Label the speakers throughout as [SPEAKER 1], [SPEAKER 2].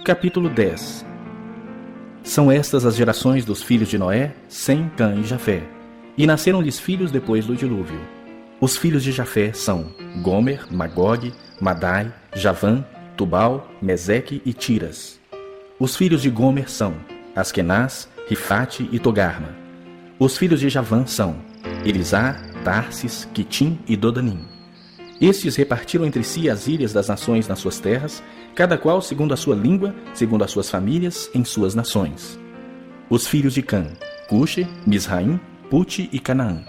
[SPEAKER 1] Capítulo 10. São estas as gerações dos filhos de Noé, Sem, Cã e Jafé. E nasceram-lhes filhos depois do dilúvio. Os filhos de Jafé são Gomer, Magog, Madai, Javã, Tubal, Meseque e Tiras. Os filhos de Gomer são Askenaz, Rifate e Togarma. Os filhos de Javã são Elisá, Tarsis, Quitim e Dodanim. Estes repartiram entre si as ilhas das nações nas suas terras, cada qual segundo a sua língua, segundo as suas famílias, em suas nações. Os filhos de Cã, Cuxe, Misraim, Pute e Canaã.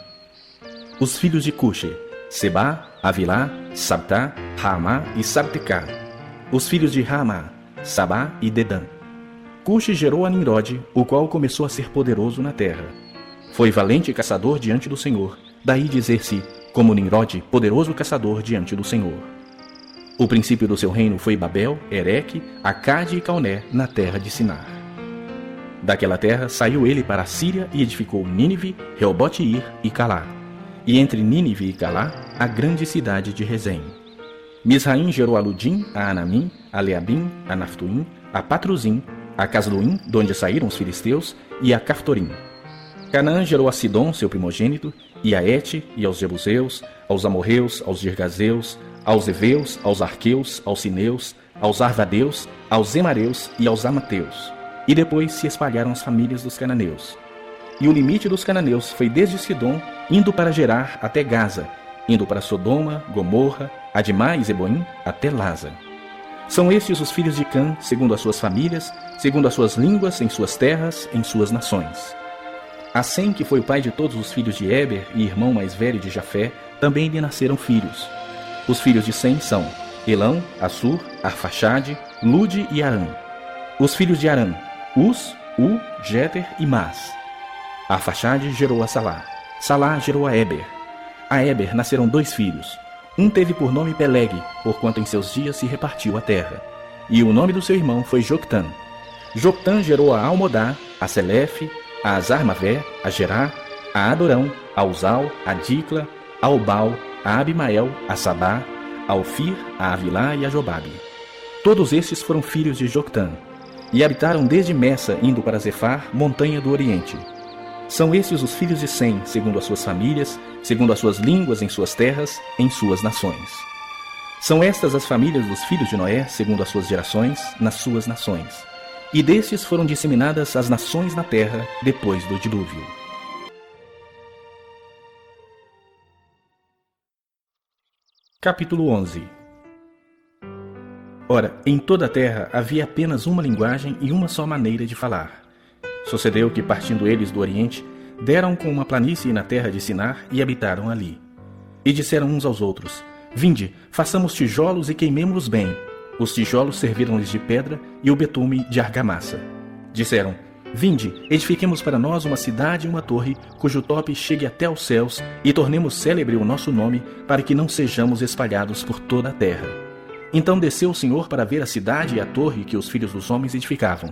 [SPEAKER 1] Os filhos de Cuxe, Sebá, Avilá, Sabtá, Raamá e Sabtecá. Os filhos de Raamá, Sabá e Dedã. Cuxe gerou a Nimrode, o qual começou a ser poderoso na terra. Foi valente caçador diante do Senhor, daí dizer-se, como Nimrode, poderoso caçador diante do Senhor. O princípio do seu reino foi Babel, Ereque, Acade e Calné, na terra de Sinar. Daquela terra saiu ele para a Síria e edificou Nínive, Reobote-ir e Calá. E entre Nínive e Calá, a grande cidade de Rezém. Misraim gerou a Ludim, a Anamim, a Leabim, a Naftuim, a Patruzim, a Casluim, de onde saíram os filisteus, e a Caftorim. Canaã gerou a Sidom, seu primogênito, e a Et, e aos Jebuseus, aos Amorreus, aos Girgazeus, aos Eveus, aos Arqueus, aos Sineus, aos Arvadeus, aos Emareus e aos Amateus. E depois se espalharam as famílias dos cananeus. E o limite dos cananeus foi desde Sidom, indo para Gerar até Gaza, indo para Sodoma, Gomorra, Admá e Zeboim, até Laza. São estes os filhos de Cã, segundo as suas famílias, segundo as suas línguas, em suas terras, em suas nações. A Sem, que foi o pai de todos os filhos de Éber e irmão mais velho de Jafé, também lhe nasceram filhos. Os filhos de Sem são Elão, Assur, Arfaxade, Lude e Arã. Os filhos de Arã, Uz, U, Jéter e Mas. Arfaxade gerou a Salá. Salá gerou a Éber. A Éber nasceram 2 filhos. Um teve por nome Peleg, porquanto em seus dias se repartiu a terra. E o nome do seu irmão foi Joctã. Joctã gerou a Almodá, a Selefe, a Azarmavé, a Gerá, a Adorão, a Uzal, a Dicla, a Obal, a Abimael, a Sabá, a Ofir, a Avilá e a Jobabe. Todos estes foram filhos de Joctã, e habitaram desde Messa, indo para Zefar, montanha do Oriente. São estes os filhos de Sem, segundo as suas famílias, segundo as suas línguas em suas terras, em suas nações. São estas as famílias dos filhos de Noé, segundo as suas gerações, nas suas nações. E destes foram disseminadas as nações na terra depois do dilúvio. Capítulo 11. Ora, em toda a terra havia apenas uma linguagem e uma só maneira de falar. Sucedeu que, partindo eles do Oriente, deram com uma planície na terra de Sinar e habitaram ali. E disseram uns aos outros, Vinde, façamos tijolos e queimemo-los bem. Os tijolos serviram-lhes de pedra e o betume de argamassa. Disseram, Vinde, edifiquemos para nós uma cidade e uma torre, cujo tope chegue até aos céus, e tornemos célebre o nosso nome, para que não sejamos espalhados por toda a terra. Então desceu o Senhor para ver a cidade e a torre que os filhos dos homens edificavam.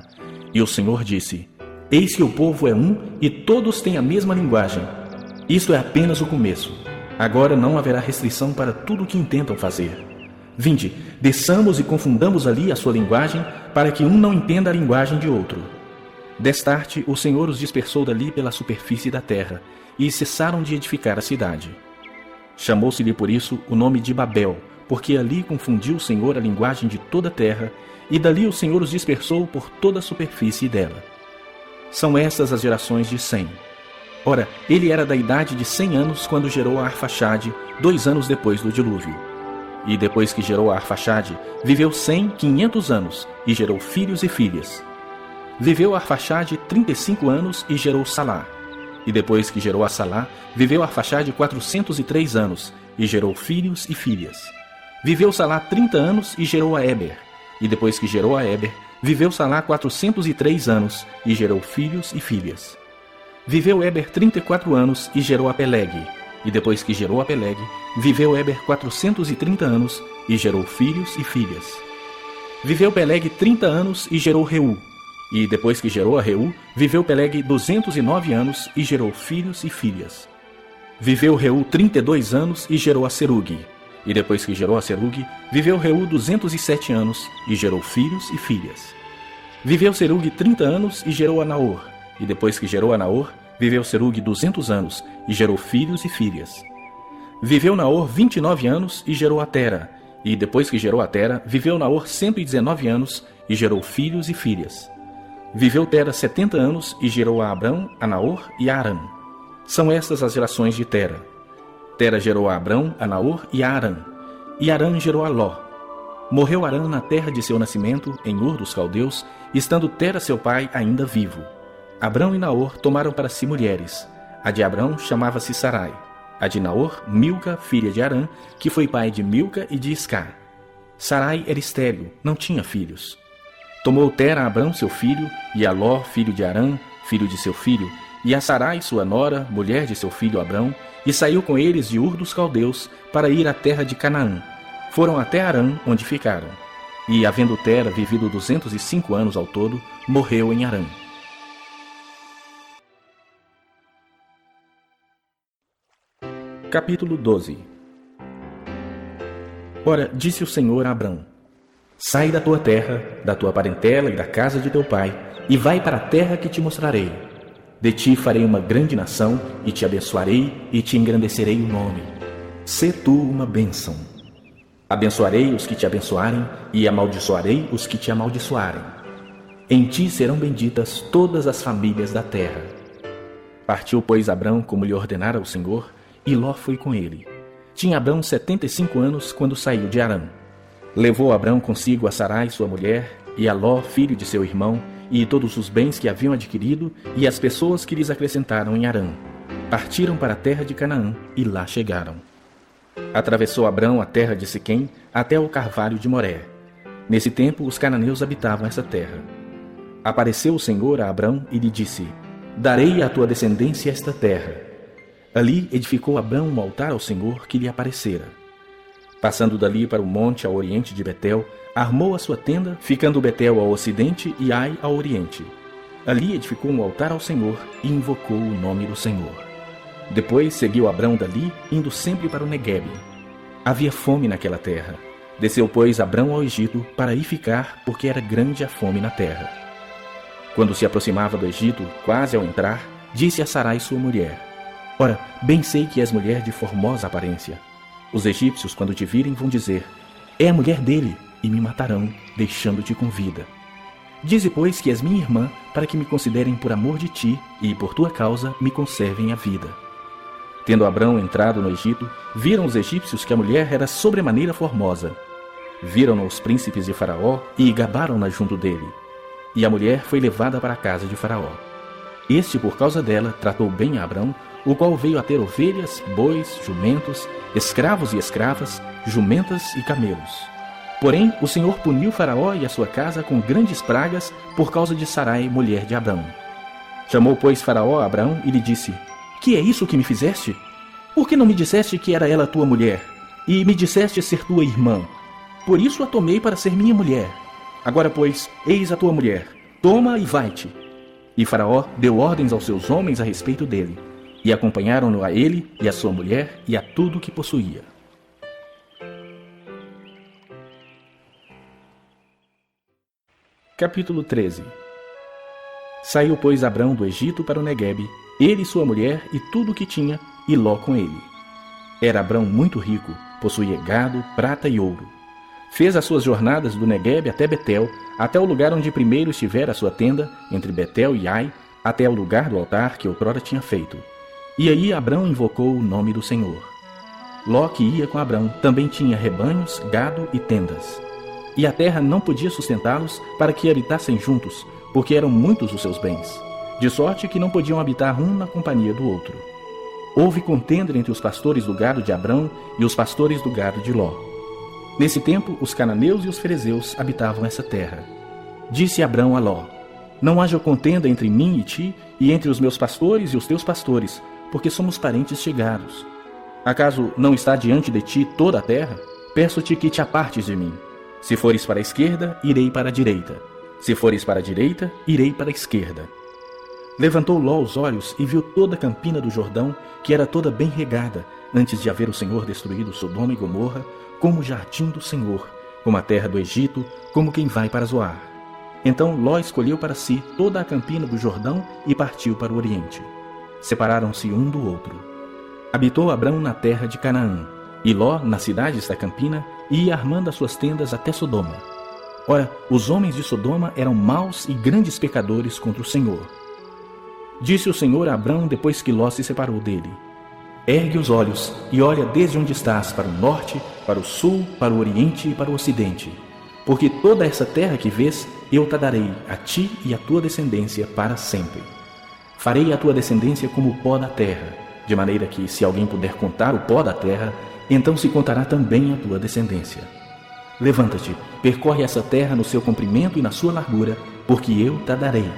[SPEAKER 1] E o Senhor disse, Eis que o povo é um, e todos têm a mesma linguagem. Isto é apenas o começo. Agora não haverá restrição para tudo o que intentam fazer. Vinde, desçamos e confundamos ali a sua linguagem, para que um não entenda a linguagem de outro. Destarte, o Senhor os dispersou dali pela superfície da terra, e cessaram de edificar a cidade. Chamou-se-lhe por isso o nome de Babel, porque ali confundiu o Senhor a linguagem de toda a terra, e dali o Senhor os dispersou por toda a superfície dela. São estas as gerações de Sem. Ora, ele era da idade de 100 anos quando gerou a Arfaxade, 2 anos depois do dilúvio. E depois que gerou a Arfaxade, viveu 500 anos, e gerou filhos e filhas. Viveu a Arfaxade 35 anos e gerou Salá. E depois que gerou a Salá, viveu a Arfaxade 403 anos, e gerou filhos e filhas. Viveu Salá 30 anos e gerou a Éber. E depois que gerou a Éber, viveu Salá 403 anos, e gerou filhos e filhas. Viveu Éber 34 anos e gerou a Peleg. E depois que gerou a Peleg, viveu Éber 430 anos e gerou filhos e filhas. Viveu Peleg 30 anos e gerou Reu. E depois que gerou a Reu, viveu Peleg 209 anos e gerou filhos e filhas. Viveu Reu 32 anos e gerou a Serugue. E depois que gerou a Serugue, viveu Reu 207 anos e gerou filhos e filhas. Viveu Serugue 30 anos e gerou a Naor. E depois que gerou a Naor, viveu Serugue 200 anos e gerou filhos e filhas. Viveu Naor 29 anos e gerou a Tera. E depois que gerou a Tera, viveu Naor 119 anos e gerou filhos e filhas. Viveu Tera 70 anos e gerou a Abrão, a Naor e a Arã. São estas as gerações de Tera. Tera gerou a Abrão, a Naor e a Arã. E Arã gerou a Ló. Morreu Arã na terra de seu nascimento, em Ur dos Caldeus, estando Tera seu pai ainda vivo. Abrão e Naor tomaram para si mulheres. A de Abrão chamava-se Sarai. A de Naor, Milca, filha de Arã, que foi pai de Milca e de Isca. Sarai era estéril, não tinha filhos. Tomou Tera a Abrão seu filho, e a Ló, filho de Arã, filho de seu filho, e a Sarai sua nora, mulher de seu filho Abrão, e saiu com eles de Ur dos Caldeus para ir à terra de Canaã. Foram até Arã, onde ficaram. E, havendo Tera vivido 205 anos ao todo, morreu em Arã. Capítulo 12. Ora, disse o Senhor a Abrão: Sai da tua terra, da tua parentela e da casa de teu pai, e vai para a terra que te mostrarei. De ti farei uma grande nação, e te abençoarei, e te engrandecerei o nome. Sê tu uma bênção. Abençoarei os que te abençoarem, e amaldiçoarei os que te amaldiçoarem. Em ti serão benditas todas as famílias da terra. Partiu, pois, Abrão como lhe ordenara o Senhor, e Ló foi com ele. Tinha Abrão 75 anos quando saiu de Arã. Levou Abrão consigo a Sarai, sua mulher, e a Ló, filho de seu irmão, e todos os bens que haviam adquirido, e as pessoas que lhes acrescentaram em Arã. Partiram para a terra de Canaã, e lá chegaram. Atravessou Abrão a terra de Siquém, até o carvalho de Moré. Nesse tempo, os cananeus habitavam essa terra. Apareceu o Senhor a Abrão e lhe disse: Darei à tua descendência esta terra. Ali edificou Abrão um altar ao Senhor que lhe aparecera. Passando dali para o monte ao oriente de Betel, armou a sua tenda, ficando Betel ao ocidente e Ai ao oriente. Ali edificou um altar ao Senhor e invocou o nome do Senhor. Depois seguiu Abrão dali, indo sempre para o Neguebe. Havia fome naquela terra. Desceu, pois, Abrão ao Egito para aí ficar, porque era grande a fome na terra. Quando se aproximava do Egito, quase ao entrar, disse a Sarai sua mulher: Ora, bem sei que és mulher de formosa aparência. Os egípcios, quando te virem, vão dizer: É a mulher dele, e me matarão, deixando-te com vida. Dize, pois, que és minha irmã, para que me considerem por amor de ti, e por tua causa me conservem a vida. Tendo Abrão entrado no Egito, viram os egípcios que a mulher era sobremaneira formosa. Viram-no os príncipes de Faraó, e gabaram-na junto dele. E a mulher foi levada para a casa de Faraó. Este, por causa dela, tratou bem a Abrão, o qual veio a ter ovelhas, bois, jumentos, escravos e escravas, jumentas e camelos. Porém, o Senhor puniu Faraó e a sua casa com grandes pragas por causa de Sarai, mulher de Abrão. Chamou, pois, Faraó a Abrão e lhe disse: Que é isso que me fizeste? Por que não me disseste que era ela tua mulher, e me disseste ser tua irmã? Por isso a tomei para ser minha mulher. Agora, pois, eis a tua mulher, toma e vai-te. E Faraó deu ordens aos seus homens a respeito dele, e acompanharam-no a ele e a sua mulher e a tudo que possuía. Capítulo 13. Saiu, pois, Abrão do Egito para o Neguebe, ele e sua mulher e tudo o que tinha, e Ló com ele. Era Abrão muito rico, possuía gado, prata e ouro. Fez as suas jornadas do Neguebe até Betel, até o lugar onde primeiro estivera a sua tenda, entre Betel e Ai, até o lugar do altar que outrora tinha feito. E aí Abrão invocou o nome do Senhor. Ló, que ia com Abrão, também tinha rebanhos, gado e tendas. E a terra não podia sustentá-los para que habitassem juntos, porque eram muitos os seus bens, de sorte que não podiam habitar um na companhia do outro. Houve contenda entre os pastores do gado de Abrão e os pastores do gado de Ló. Nesse tempo, os cananeus e os ferezeus habitavam essa terra. Disse Abrão a Ló: Não haja contenda entre mim e ti, e entre os meus pastores e os teus pastores, porque somos parentes chegados. Acaso não está diante de ti toda a terra? Peço-te que te apartes de mim. Se fores para a esquerda, irei para a direita. Se fores para a direita, irei para a esquerda. Levantou Ló os olhos e viu toda a campina do Jordão, que era toda bem regada, antes de haver o Senhor destruído Sodoma e Gomorra, como o jardim do Senhor, como a terra do Egito, como quem vai para Zoar. Então Ló escolheu para si toda a campina do Jordão e partiu para o oriente. Separaram-se um do outro. Habitou Abrão na terra de Canaã, e Ló nas cidades da campina, e ia armando as suas tendas até Sodoma. Ora, os homens de Sodoma eram maus e grandes pecadores contra o Senhor. Disse o Senhor a Abrão depois que Ló se separou dele: Ergue os olhos e olha desde onde estás para o norte, para o sul, para o oriente e para o ocidente. Porque toda essa terra que vês, eu te darei a ti e a tua descendência para sempre. Farei a tua descendência como o pó da terra, de maneira que, se alguém puder contar o pó da terra, então se contará também a tua descendência. Levanta-te, percorre essa terra no seu comprimento e na sua largura, porque eu te darei.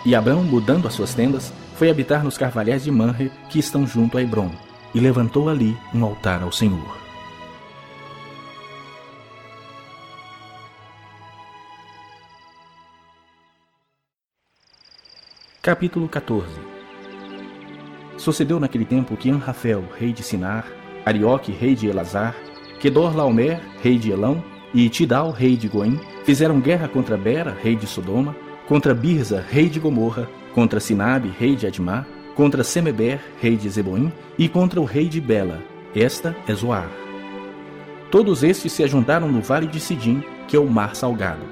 [SPEAKER 1] E Abrão, mudando as suas tendas, foi habitar nos carvalhais de Manre, que estão junto a Hebrom, e levantou ali um altar ao Senhor. Capítulo 14. Sucedeu naquele tempo que Anrafel, rei de Sinar, Arioque, rei de Elazar, Quedorlaomer, rei de Elão, e Tidal, rei de Goim, fizeram guerra contra Bera, rei de Sodoma, contra Birza, rei de Gomorra, contra Sinabe, rei de Admá, contra Semeber, rei de Zeboim, e contra o rei de Bela. Esta é Zoar. Todos estes se ajuntaram no vale de Sidim, que é o mar salgado.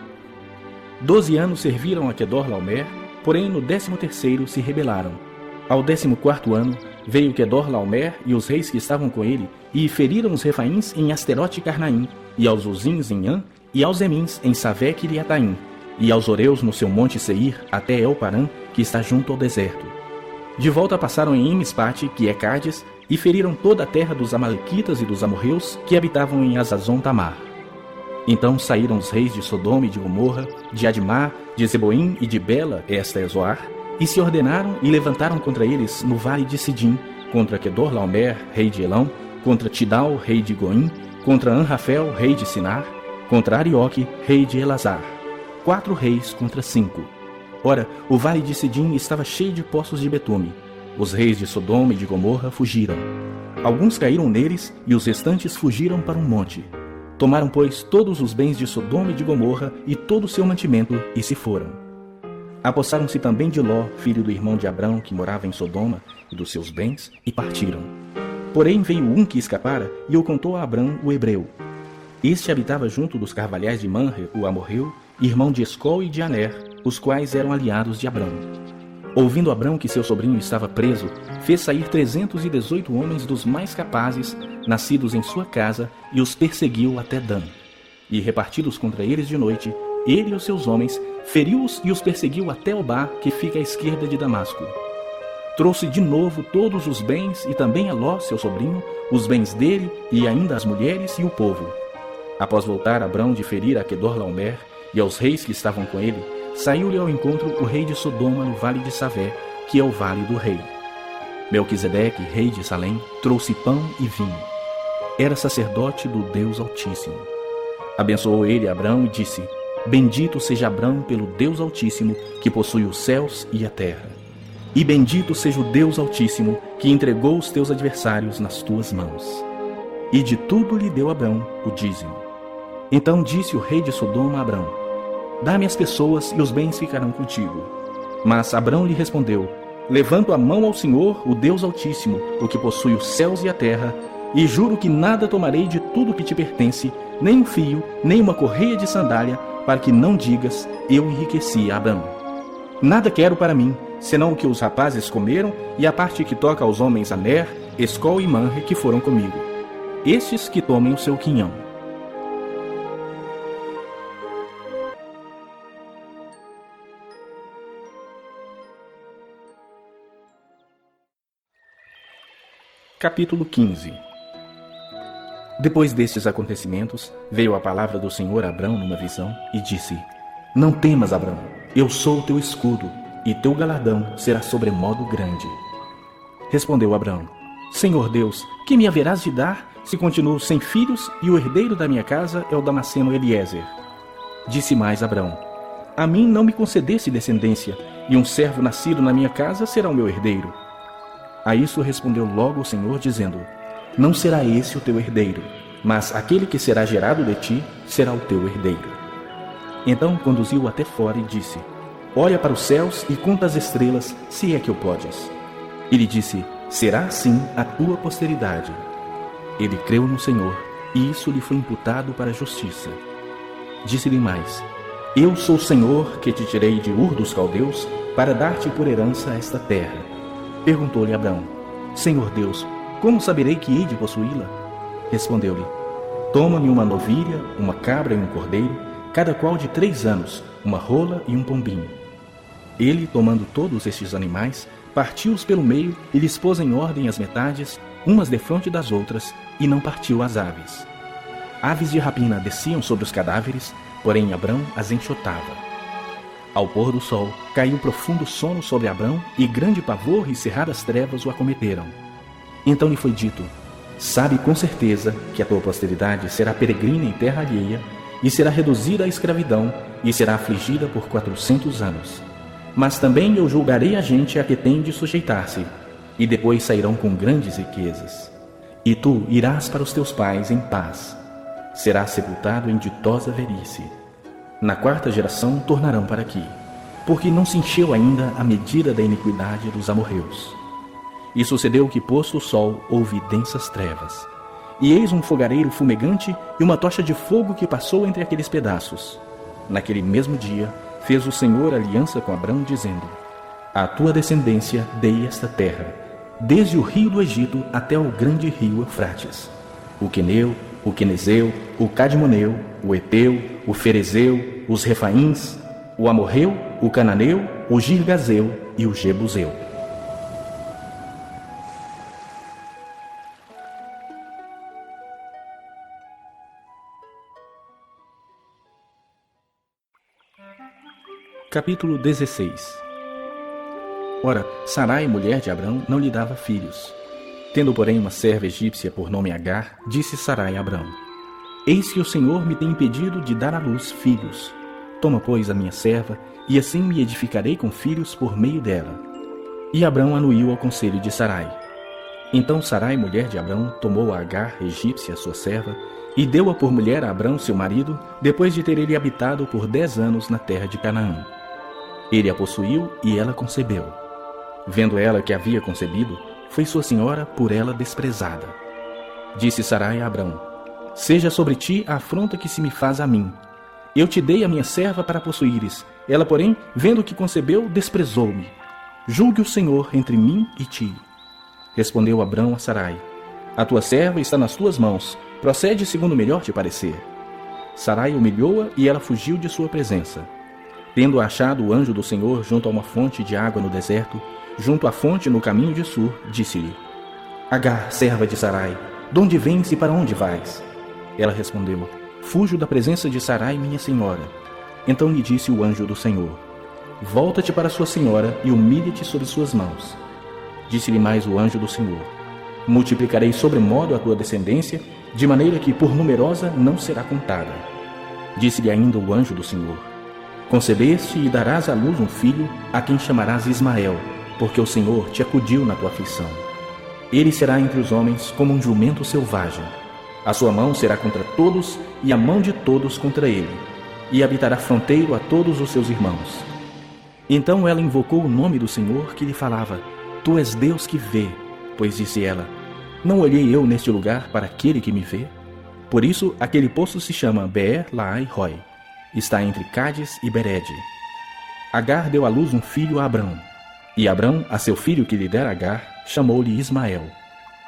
[SPEAKER 1] 12 anos serviram a Quedorlaomer, porém no 13º se rebelaram. Ao 14º ano veio Quedorlaomer e os reis que estavam com ele, e feriram os Refaíns em Asterote e Carnaim, e aos Uzins em An, e aos Emins em Savé e Ataim, e aos Oreus no seu monte Seir, até El-Parã, que está junto ao deserto. De volta passaram em Mispate, que é Cádiz, e feriram toda a terra dos Amalequitas e dos amorreus, que habitavam em Azazon Tamar. Então saíram os reis de Sodoma e de Gomorra, de Admá, de Zeboim e de Bela, esta é Zoar, e se ordenaram e levantaram contra eles no vale de Sidim, contra Quedorlaomer, rei de Elão, contra Tidal, rei de Goim, contra Anrafel, rei de Sinar, contra Arioque, rei de Elazar. 4 reis contra 5. Ora, o vale de Sidim estava cheio de poços de betume. Os reis de Sodoma e de Gomorra fugiram. Alguns caíram neles e os restantes fugiram para um monte. Tomaram, pois, todos os bens de Sodoma e de Gomorra e todo o seu mantimento e se foram. Apossaram-se também de Ló, filho do irmão de Abrão, que morava em Sodoma, e dos seus bens, e partiram. Porém veio um que escapara e o contou a Abrão, o hebreu. Este habitava junto dos carvalhais de Manre, o amorreu, irmão de Escol e de Aner, os quais eram aliados de Abrão. Ouvindo Abrão que seu sobrinho estava preso, fez sair 318 homens dos mais capazes, nascidos em sua casa, e os perseguiu até Dan. E repartidos contra eles de noite, ele e os seus homens, feriu-os e os perseguiu até Obá, que fica à esquerda de Damasco. Trouxe de novo todos os bens, e também a Ló, seu sobrinho, os bens dele, e ainda as mulheres e o povo. Após voltar Abrão de ferir a Quedorlaomer e aos reis que estavam com ele, saiu-lhe ao encontro o rei de Sodoma no vale de Savé, que é o vale do rei. Melquisedeque, rei de Salém, trouxe pão e vinho. Era sacerdote do Deus Altíssimo. Abençoou ele Abrão e disse: Bendito seja Abrão pelo Deus Altíssimo, que possui os céus e a terra. E bendito seja o Deus Altíssimo, que entregou os teus adversários nas tuas mãos. E de tudo lhe deu Abrão o dízimo. Então disse o rei de Sodoma a Abrão: Dá-me as pessoas e os bens ficarão contigo. Mas Abrão lhe respondeu: Levanto a mão ao Senhor, o Deus Altíssimo, o que possui os céus e a terra, e juro que nada tomarei de tudo que te pertence, nem um fio, nem uma correia de sandália, para que não digas: eu enriqueci a Abrão. Nada quero para mim, senão o que os rapazes comeram e a parte que toca aos homens Aner, Escol e Manre que foram comigo. Estes que tomem o seu quinhão. Capítulo 15. Depois destes acontecimentos, veio a palavra do Senhor a Abrão numa visão e disse: Não temas, Abrão, eu sou o teu escudo, e teu galardão será sobremodo grande. Respondeu Abrão: Senhor Deus, que me haverás de dar, se continuo sem filhos, e o herdeiro da minha casa é o Damasceno Eliezer? Disse mais Abrão: A mim não me concedeste descendência, e um servo nascido na minha casa será o meu herdeiro. A isso respondeu logo o Senhor, dizendo: Não será esse o teu herdeiro, mas aquele que será gerado de ti será o teu herdeiro. Então conduziu-o até fora e disse: Olha para os céus e conta as estrelas, se é que o podes. E lhe disse: Será assim a tua posteridade. Ele creu no Senhor, e isso lhe foi imputado para a justiça. Disse-lhe mais: Eu sou o Senhor que te tirei de Ur dos Caldeus para dar-te por herança esta terra. Perguntou-lhe Abrão: Senhor Deus, como saberei que hei de possuí-la? Respondeu-lhe: Toma-me uma novilha, uma cabra e um cordeiro, cada qual de 3 anos, uma rola e um pombinho. Ele, tomando todos estes animais, partiu-os pelo meio e lhes pôs em ordem as metades, umas defronte das outras, e não partiu as aves. Aves de rapina desciam sobre os cadáveres, porém Abrão as enxotava. Ao pôr do sol, caiu profundo sono sobre Abrão, e grande pavor e cerradas trevas o acometeram. Então lhe foi dito: Sabe com certeza que a tua posteridade será peregrina em terra alheia, e será reduzida à escravidão, e será afligida por 400 anos. Mas também eu julgarei a gente a que tem de sujeitar-se, e depois sairão com grandes riquezas. E tu irás para os teus pais em paz. Serás sepultado em ditosa velhice. Na 4ª geração tornarão para aqui, porque não se encheu ainda a medida da iniquidade dos amorreus. E sucedeu que, posto o sol, houve densas trevas. E eis um fogareiro fumegante e uma tocha de fogo que passou entre aqueles pedaços. Naquele mesmo dia, fez o Senhor aliança com Abrão, dizendo: À tua descendência dei esta terra, desde o rio do Egito até o grande rio Eufrates, o queneu, o quenezeu, o cadmoneu, o eteu, o ferezeu, os refaíns, o amorreu, o cananeu, o girgazeu e o jebuseu. Capítulo 16. Ora, Sarai, mulher de Abrão, não lhe dava filhos. Tendo, porém, uma serva egípcia por nome Agar, disse Sarai a Abrão: Eis que o Senhor me tem impedido de dar à luz filhos. Toma, pois, a minha serva, e assim me edificarei com filhos por meio dela. E Abrão anuiu ao conselho de Sarai. Então Sarai, mulher de Abrão, tomou a Agar, egípcia, sua serva, e deu-a por mulher a Abrão, seu marido, depois de ter ele habitado por 10 anos na terra de Canaã. Ele a possuiu e ela concebeu. Vendo ela que havia concebido, foi sua senhora por ela desprezada. Disse Sarai a Abrão: Seja sobre ti a afronta que se me faz a mim. Eu te dei a minha serva para possuíres. Ela, porém, vendo que concebeu, desprezou-me. Julgue o Senhor entre mim e ti. Respondeu Abrão a Sarai: A tua serva está nas tuas mãos. Procede segundo melhor te parecer. Sarai humilhou-a e ela fugiu de sua presença. Tendo achado o anjo do Senhor junto a uma fonte de água no deserto, junto à fonte no caminho de Sur, disse-lhe: Agar, serva de Sarai, de onde vens e para onde vais? Ela respondeu: Fujo da presença de Sarai, minha senhora. Então lhe disse o anjo do Senhor: Volta-te para sua senhora e humilha-te sob suas mãos. Disse-lhe mais o anjo do Senhor: Multiplicarei sobremodo a tua descendência, de maneira que por numerosa não será contada. Disse-lhe ainda o anjo do Senhor: Concebeste e darás à luz um filho, a quem chamarás Ismael, porque o Senhor te acudiu na tua aflição. Ele será entre os homens como um jumento selvagem. A sua mão será contra todos e a mão de todos contra ele, e habitará fronteiro a todos os seus irmãos. Então ela invocou o nome do Senhor que lhe falava: Tu és Deus que vê. Pois disse ela: Não olhei eu neste lugar para aquele que me vê? Por isso aquele poço se chama Beer-Lahai-Roi. Está entre Cádiz e Berede. Agar deu à luz um filho a Abrão. E Abrão, a seu filho que lhe dera Agar, chamou-lhe Ismael.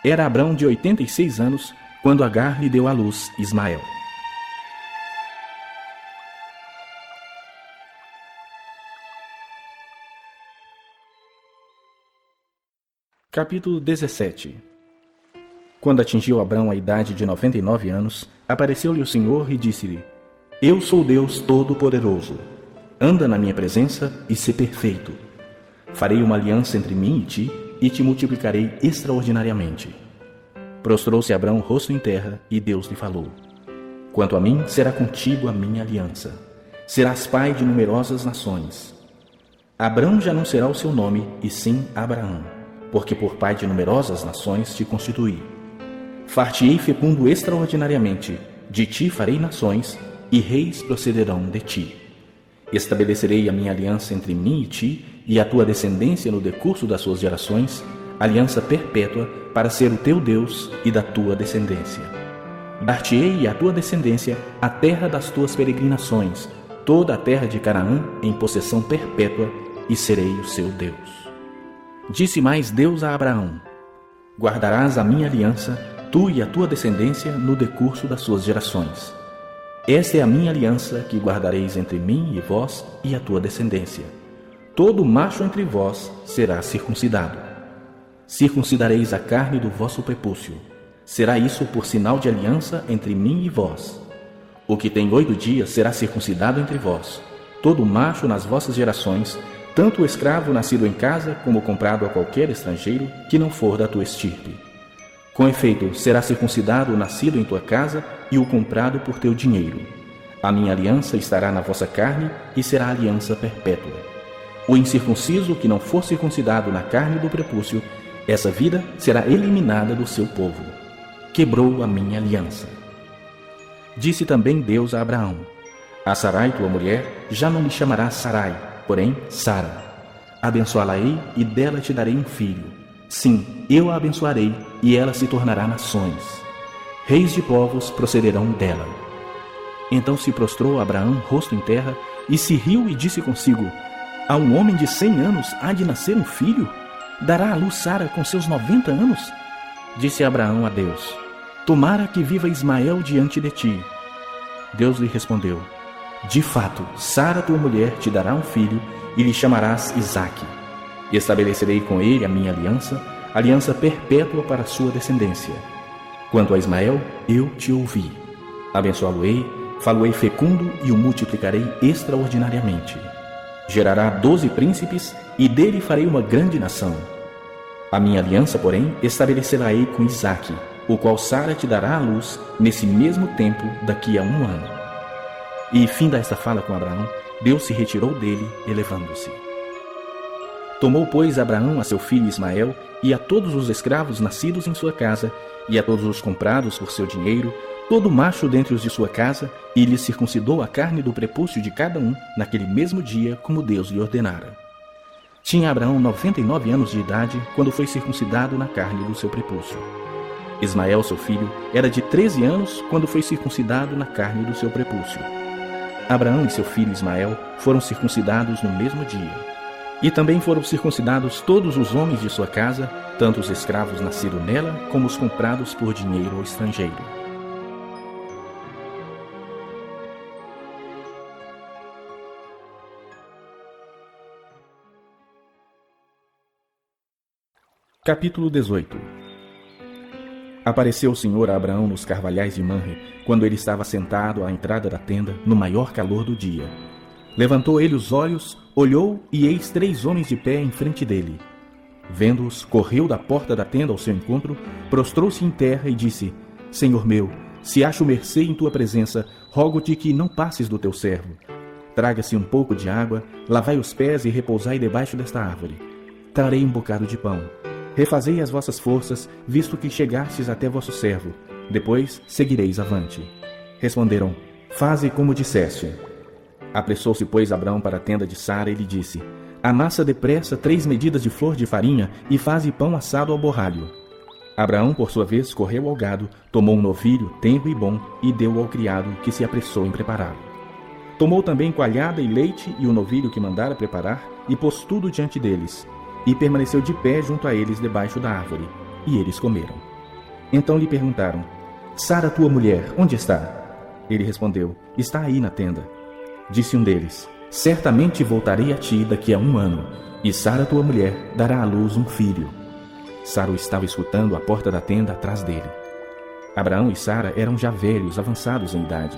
[SPEAKER 1] Era Abrão de 86 anos, quando Agar lhe deu à luz Ismael. Capítulo 17. Quando atingiu Abrão a idade de 99 anos, apareceu-lhe o Senhor e disse-lhe: Eu sou Deus Todo-Poderoso. Anda na minha presença e sê perfeito. Farei uma aliança entre mim e ti, e te multiplicarei extraordinariamente. Prostrou-se Abrão rosto em terra, e Deus lhe falou: Quanto a mim, será contigo a minha aliança. Serás pai de numerosas nações. Abrão já não será o seu nome, e sim Abraão, porque por pai de numerosas nações te constituí. Far-te-ei fecundo extraordinariamente, de ti farei nações, e reis procederão de ti. Estabelecerei a minha aliança entre mim e ti e a tua descendência no decurso das suas gerações, aliança perpétua para ser o teu Deus e da tua descendência. Dar-te-ei à tua descendência a terra das tuas peregrinações, toda a terra de Canaã em possessão perpétua, e serei o seu Deus. Disse mais Deus a Abraão: guardarás a minha aliança, tu e a tua descendência, no decurso das suas gerações. Esta é a minha aliança que guardareis entre mim e vós e a tua descendência. Todo macho entre vós será circuncidado. Circuncidareis a carne do vosso prepúcio. Será isso por sinal de aliança entre mim e vós. O que tem 8 dias será circuncidado entre vós. Todo macho nas vossas gerações, tanto o escravo nascido em casa como comprado a qualquer estrangeiro que não for da tua estirpe. Com efeito, será circuncidado o nascido em tua casa e o comprado por teu dinheiro. A minha aliança estará na vossa carne e será aliança perpétua. O incircunciso que não for circuncidado na carne do prepúcio, essa vida será eliminada do seu povo. Quebrou a minha aliança. Disse também Deus a Abraão: a Sarai, tua mulher, já não lhe chamarás Sarai, porém Sara. Abençoá-la-ei e dela te darei um filho. Sim, eu a abençoarei e ela se tornará nações. Reis de povos procederão dela. Então se prostrou Abraão, rosto em terra, e se riu e disse consigo: a um homem de 100 anos há de nascer um filho? Dará à luz Sara com seus 90 anos? Disse Abraão a Deus: tomara que viva Ismael diante de ti. Deus lhe respondeu: de fato, Sara tua mulher te dará um filho e lhe chamarás Isaque. Estabelecerei com ele a minha aliança, aliança perpétua para a sua descendência. Quanto a Ismael, eu te ouvi. Abençoá-lo-ei, falo-ei fecundo e o multiplicarei extraordinariamente. Gerará 12 príncipes e dele farei uma grande nação. A minha aliança, porém, estabelecerá-ei com Isaque, o qual Sara te dará à luz nesse mesmo tempo daqui a 1 ano. E fim desta fala com Abraão, Deus se retirou dele, elevando-se. Tomou, pois, Abraão a seu filho Ismael e a todos os escravos nascidos em sua casa e a todos os comprados por seu dinheiro, todo macho dentre os de sua casa, e lhe circuncidou a carne do prepúcio de cada um naquele mesmo dia, como Deus lhe ordenara. Tinha Abraão 99 anos de idade quando foi circuncidado na carne do seu prepúcio. Ismael, seu filho, era de 13 anos quando foi circuncidado na carne do seu prepúcio. Abraão e seu filho Ismael foram circuncidados no mesmo dia. E também foram circuncidados todos os homens de sua casa, tanto os escravos nascidos nela, como os comprados por dinheiro ou estrangeiro. Capítulo 18. Apareceu o Senhor a Abraão nos carvalhais de Manre, quando ele estava sentado à entrada da tenda, no maior calor do dia. Levantou ele os olhos, olhou, e eis 3 homens de pé em frente dele. Vendo-os, correu da porta da tenda ao seu encontro, prostrou-se em terra e disse: Senhor meu, se acho mercê em tua presença, rogo-te que não passes do teu servo. Traga-se um pouco de água, lavai os pés e repousai debaixo desta árvore. Trarei um bocado de pão. Refazei as vossas forças, visto que chegastes até vosso servo. Depois seguireis avante. Responderam: Faze como disseste. Apressou-se, pois, Abraão para a tenda de Sara e lhe disse: Amassa depressa 3 medidas de flor de farinha e faze pão assado ao borralho. Abraão, por sua vez, correu ao gado, tomou um novilho tenro e bom e deu ao criado, que se apressou em prepará-lo. Tomou também coalhada e leite e o novilho que mandara preparar e pôs tudo diante deles. E permaneceu de pé junto a eles debaixo da árvore, e eles comeram. Então lhe perguntaram: Sara, tua mulher, onde está? Ele respondeu: Está aí na tenda. Disse um deles: Certamente voltarei a ti daqui a 1 ano, e Sara, tua mulher, dará à luz um filho. Sara o estava escutando à porta da tenda atrás dele. Abraão e Sara eram já velhos, avançados em idade,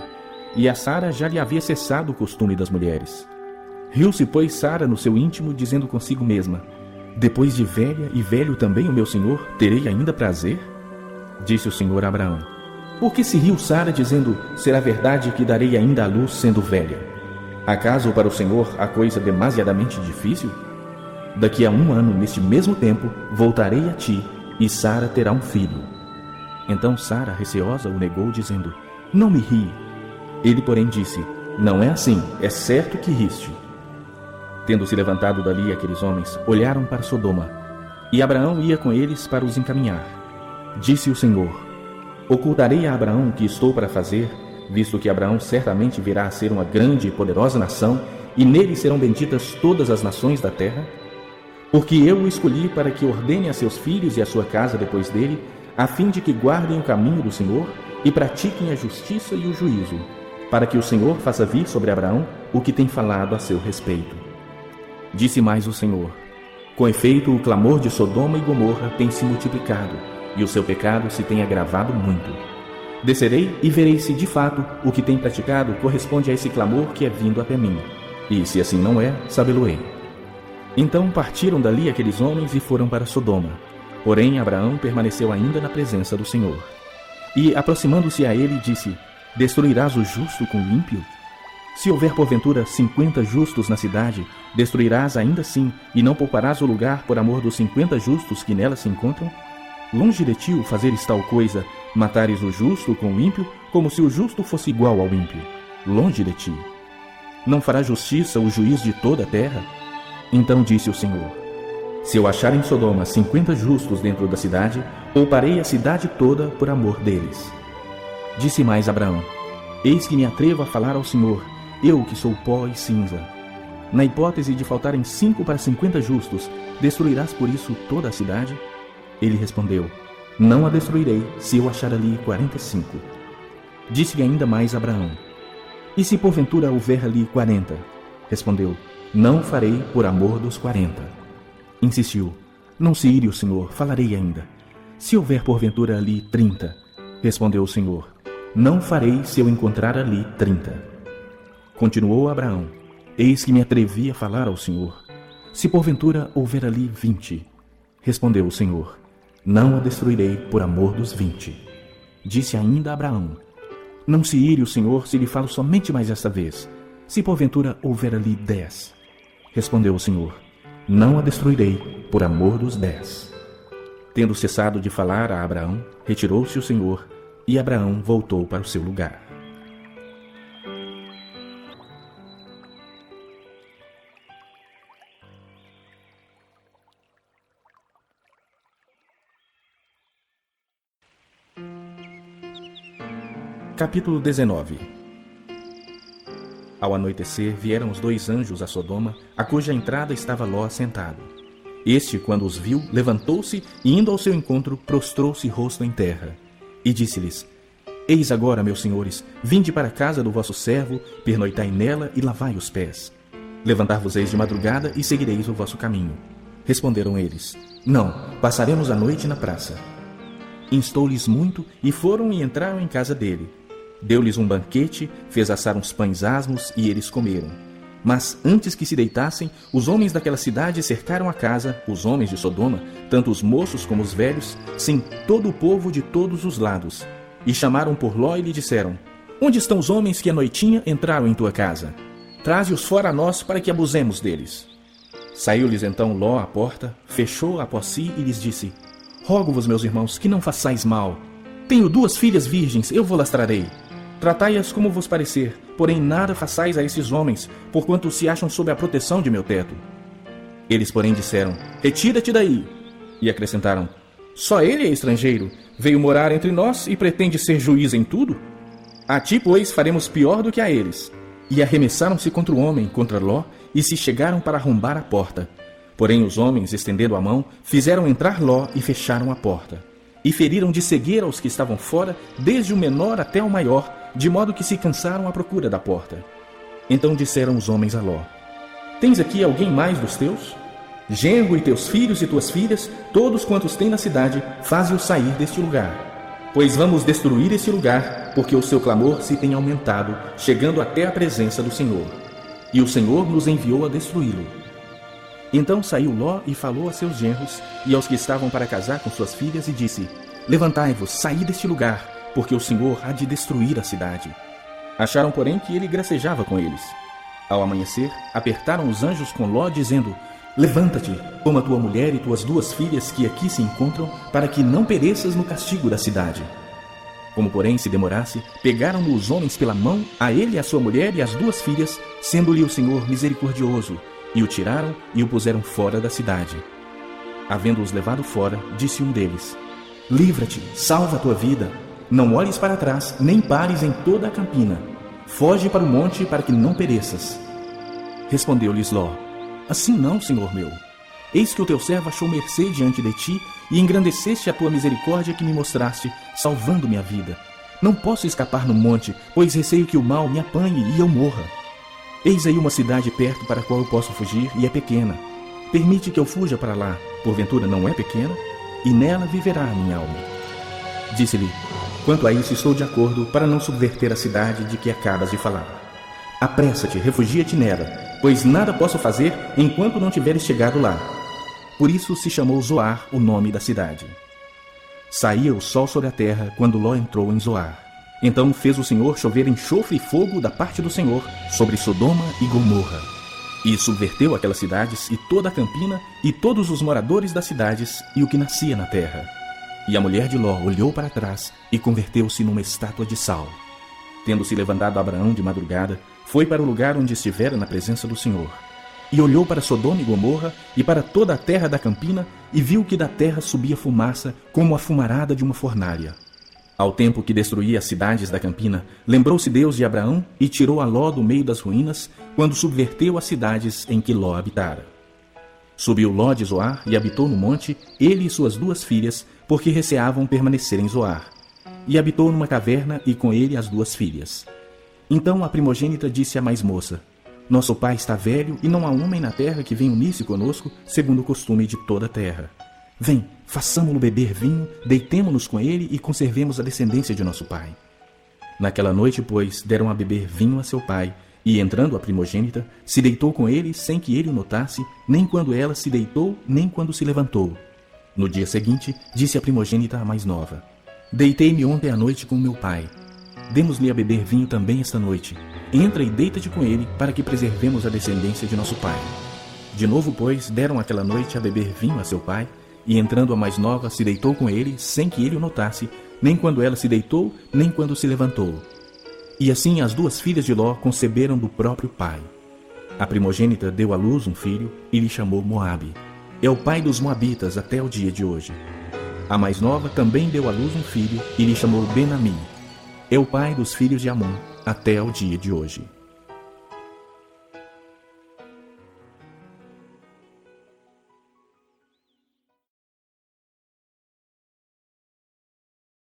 [SPEAKER 1] e a Sara já lhe havia cessado o costume das mulheres. Riu-se, pois, Sara no seu íntimo, dizendo consigo mesma: Depois de velha e velho também o meu senhor, terei ainda prazer? Disse o Senhor a Abraão: Por que se riu Sara, dizendo: Será verdade que darei ainda à luz sendo velha? Acaso para o Senhor há coisa demasiadamente difícil? Daqui a 1 ano, neste mesmo tempo, voltarei a ti, e Sara terá um filho. Então Sara, receosa, o negou, dizendo: Não me ri. Ele, porém, disse: não é assim, é certo que riste. Tendo-se levantado dali aqueles homens, olharam para Sodoma, e Abraão ia com eles para os encaminhar. Disse o Senhor: ocultarei a Abraão o que estou para fazer, visto que Abraão certamente virá a ser uma grande e poderosa nação, e nele serão benditas todas as nações da terra? Porque eu o escolhi para que ordene a seus filhos e a sua casa depois dele, a fim de que guardem o caminho do Senhor e pratiquem a justiça e o juízo, para que o Senhor faça vir sobre Abraão o que tem falado a seu respeito. Disse mais o Senhor: com efeito, o clamor de Sodoma e Gomorra tem se multiplicado, e o seu pecado se tem agravado muito. Descerei e verei se de fato o que tem praticado corresponde a esse clamor que é vindo até mim, e se assim não é, sabê-lo-ei. Então partiram dali aqueles homens e foram para Sodoma. Porém Abraão permaneceu ainda na presença do Senhor. E, aproximando-se a ele, disse: destruirás o justo com o ímpio? Se houver porventura 50 justos na cidade, destruirás ainda assim, e não pouparás o lugar por amor dos 50 justos que nela se encontram? Longe de ti o fazeres tal coisa, matares o justo com o ímpio, como se o justo fosse igual ao ímpio. Longe de ti. Não fará justiça o juiz de toda a terra? Então disse o Senhor: se eu achar em Sodoma 50 justos dentro da cidade, pouparei a cidade toda por amor deles. Disse mais Abraão: eis que me atrevo a falar ao Senhor, eu que sou pó e cinza. Na hipótese de faltarem 5 para 50 justos, destruirás por isso toda a cidade? Ele respondeu: não a destruirei, se eu achar ali 45. Disse-lhe ainda mais Abraão: e se porventura houver ali 40? Respondeu: não farei por amor dos 40. Insistiu: não se ire o Senhor, falarei ainda. Se houver porventura ali 30? Respondeu o Senhor: não farei se eu encontrar ali 30. Continuou Abraão: eis que me atrevi a falar ao Senhor. Se porventura houver ali 20? Respondeu o Senhor: não a destruirei por amor dos 20. Disse ainda Abraão: não se ire o Senhor se lhe falo somente mais esta vez. Se porventura houver ali 10? Respondeu o Senhor: não a destruirei por amor dos 10. Tendo cessado de falar a Abraão, retirou-se o Senhor, e Abraão voltou para o seu lugar. Capítulo 19. Ao anoitecer, vieram os 2 anjos a Sodoma, a cuja entrada estava Ló assentado. Este, quando os viu, levantou-se e, indo ao seu encontro, prostrou-se rosto em terra. E disse-lhes: eis agora, meus senhores, vinde para a casa do vosso servo, pernoitai nela e lavai os pés. Levantar-vos-eis de madrugada e seguireis o vosso caminho. Responderam eles: não, passaremos a noite na praça. Instou-lhes muito, e foram e entraram em casa dele. Deu-lhes um banquete, fez assar uns pães asmos, e eles comeram. Mas antes que se deitassem, os homens daquela cidade cercaram a casa, os homens de Sodoma, tanto os moços como os velhos, sim, todo o povo de todos os lados. E chamaram por Ló e lhe disseram: onde estão os homens que à noitinha entraram em tua casa? Traze-os fora a nós, para que abusemos deles. Saiu-lhes então Ló à porta, fechou após si e lhes disse: rogo-vos, meus irmãos, que não façais mal. Tenho 2 filhas virgens, eu vou-las trarei. Tratai-as como vos parecer, porém nada façais a esses homens, porquanto se acham sob a proteção de meu teto. Eles, porém, disseram: retira-te daí. E acrescentaram: só ele é estrangeiro, veio morar entre nós e pretende ser juiz em tudo? A ti, pois, faremos pior do que a eles. E arremessaram-se contra o homem, contra Ló, e se chegaram para arrombar a porta. Porém os homens, estendendo a mão, fizeram entrar Ló e fecharam a porta. E feriram de cegueira os que estavam fora, desde o menor até o maior, de modo que se cansaram à procura da porta. Então disseram os homens a Ló: tens aqui alguém mais dos teus? Genro e teus filhos e tuas filhas, todos quantos têm na cidade, faze-os sair deste lugar. Pois vamos destruir este lugar, porque o seu clamor se tem aumentado, chegando até a presença do Senhor. E o Senhor nos enviou a destruí-lo. Então saiu Ló e falou a seus genros e aos que estavam para casar com suas filhas, e disse: levantai-vos, saí deste lugar, porque o Senhor há de destruir a cidade. Acharam, porém, que ele gracejava com eles. Ao amanhecer, apertaram os anjos com Ló, dizendo: levanta-te, toma tua mulher e tuas 2 filhas que aqui se encontram, para que não pereças no castigo da cidade. Como, porém, se demorasse, pegaram-no os homens pela mão, a ele, a sua mulher e as 2 filhas, sendo-lhe o Senhor misericordioso, e o tiraram e o puseram fora da cidade. Havendo-os levado fora, disse um deles: livra-te, salva a tua vida. Não olhes para trás, nem pares em toda a campina. Foge para o monte, para que não pereças. Respondeu-lhes Ló: assim não, senhor meu. Eis que o teu servo achou mercê diante de ti, e engrandeceste a tua misericórdia que me mostraste, salvando-me a vida. Não posso escapar no monte, pois receio que o mal me apanhe e eu morra. Eis aí uma cidade perto para a qual eu posso fugir, e é pequena. Permite que eu fuja para lá, porventura não é pequena, e nela viverá a minha alma. Disse-lhe: quanto a isso estou de acordo, para não subverter a cidade de que acabas de falar. Apressa-te, refugia-te nela, pois nada posso fazer enquanto não tiveres chegado lá. Por isso se chamou Zoar o nome da cidade. Saía o sol sobre a terra quando Ló entrou em Zoar. Então fez o Senhor chover enxofre e fogo da parte do Senhor sobre Sodoma e Gomorra. E subverteu aquelas cidades e toda a campina e todos os moradores das cidades e o que nascia na terra. E a mulher de Ló olhou para trás e converteu-se numa estátua de sal. Tendo-se levantado Abraão de madrugada, foi para o lugar onde estivera na presença do Senhor. E olhou para Sodoma e Gomorra e para toda a terra da campina, e viu que da terra subia fumaça como a fumarada de uma fornalha. Ao tempo que destruía as cidades da campina, lembrou-se Deus de Abraão e tirou a Ló do meio das ruínas, quando subverteu as cidades em que Ló habitara. Subiu Ló de Zoar e habitou no monte, ele e suas 2 filhas, porque receavam permanecer em Zoar. E habitou numa caverna e com ele as 2 filhas. Então a primogênita disse à mais moça: nosso pai está velho e não há homem na terra que venha unir-se conosco, segundo o costume de toda a terra. Vem, façamo-lo beber vinho, deitemo-nos com ele e conservemos a descendência de nosso pai. Naquela noite, pois, deram a beber vinho a seu pai, e entrando a primogênita, se deitou com ele sem que ele o notasse, nem quando ela se deitou, nem quando se levantou. No dia seguinte, disse a primogênita à mais nova: deitei-me ontem à noite com meu pai. Demos-lhe a beber vinho também esta noite. Entra e deita-te com ele, para que preservemos a descendência de nosso pai. De novo, pois, deram aquela noite a beber vinho a seu pai, e entrando a mais nova, se deitou com ele, sem que ele o notasse, nem quando ela se deitou, nem quando se levantou. E assim as 2 filhas de Ló conceberam do próprio pai. A primogênita deu à luz um filho, e lhe chamou Moabe. É o pai dos moabitas até o dia de hoje. A mais nova também deu à luz um filho, e lhe chamou Ben-Ammi. É o pai dos filhos de Amon até o dia de hoje.